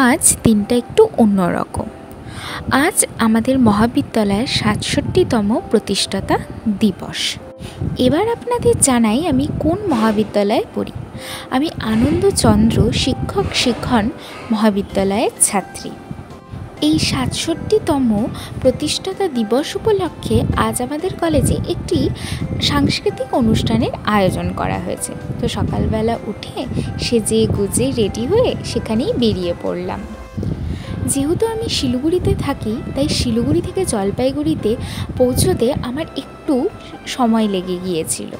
আজ দিনটা একটু অন্যরকম। আজ আমাদের মহাবিদ্যালয়ের ৬৭তম প্রতিষ্ঠাতা দিবস। এবার আপনাদের জানাই আমি কোন মহাবিদ্যালয়ে পড়ি। আমি আনন্দচন্দ্র শিক্ষক শিক্ষণ মহাবিদ্যালয়ের ছাত্রী। এই ৬৭তম প্রতিষ্ঠাতা দিবস উপলক্ষে আজ আমাদের কলেজে একটি সাংস্কৃতিক অনুষ্ঠানের আয়োজন করা হয়েছে। তো সকালবেলা উঠে সেজে গুজে রেডি হয়ে সেখানেই বেরিয়ে পড়লাম। যেহেতু আমি শিলিগুড়িতে থাকি, তাই শিলিগুড়ি থেকে জলপাইগুড়িতে পৌঁছতে আমার একটু সময় লেগে গিয়েছিল।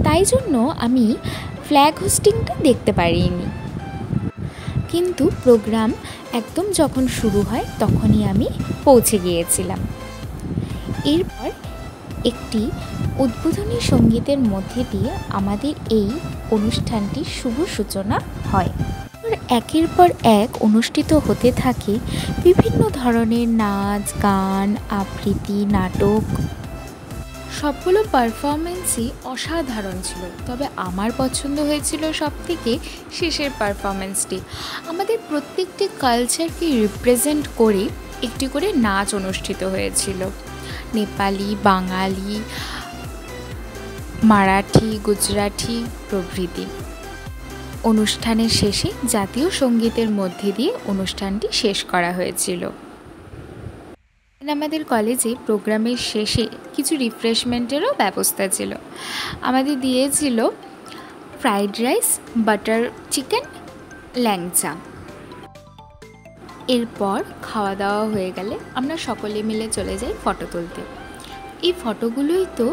তাই জন্য আমি ফ্ল্যাগ হোস্টিংটা দেখতে পারিনি, কিন্তু প্রোগ্রাম একদম যখন শুরু হয় তখনই আমি পৌঁছে গিয়েছিলাম। এরপর একটি উদ্বোধনী সঙ্গীতের মধ্যে দিয়ে আমাদের এই অনুষ্ঠানটির শুভ সূচনা হয়। একের পর এক অনুষ্ঠিত হতে থাকে বিভিন্ন ধরনের নাচ, গান, আবৃত্তি, নাটক। সবগুলো পারফরমেন্সই অসাধারণ ছিল, তবে আমার পছন্দ হয়েছিল সবথেকে শেষের পারফরমেন্সটি। আমাদের প্রত্যেকটি কালচারকে রিপ্রেজেন্ট করে একটি করে নাচ অনুষ্ঠিত হয়েছিল। নেপালি, বাঙালি, মারাঠি, গুজরাটি প্রভৃতি। অনুষ্ঠানের শেষে জাতীয় সঙ্গীতের মধ্যে দিয়ে অনুষ্ঠানটি শেষ করা হয়েছিল। আমাদের কলেজে প্রোগ্রামের শেষে কিছু রিফ্রেশমেন্টেরও ব্যবস্থা ছিল। আমাদের দিয়েছিল ফ্রাইড রাইস, বাটার চিকেন, ল্যাংচা। এরপর খাওয়া দাওয়া হয়ে গেলে আমরা সকলে মিলে চলে যাই ফটো তুলতে। এই ফটোগুলোই তো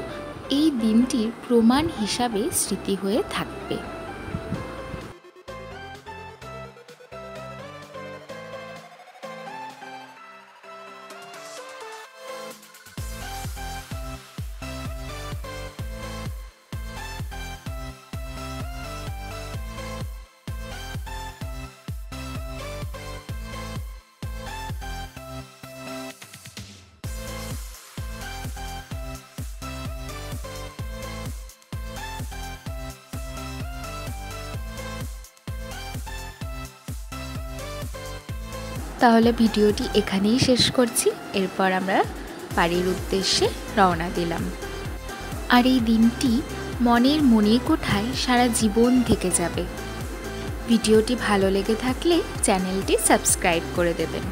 এই দিনটির প্রমাণ হিসাবে স্মৃতি হয়ে থাকবে। তাহলে ভিডিওটি এখানেই শেষ করছি। এরপর আমরা বাড়ির উদ্দেশ্যে রওনা দিলাম। আর এই দিনটি মনের মণিকোঠায় সারা জীবন থেকে যাবে। ভিডিওটি ভালো লেগে থাকলে চ্যানেলটি সাবস্ক্রাইব করে দেবেন।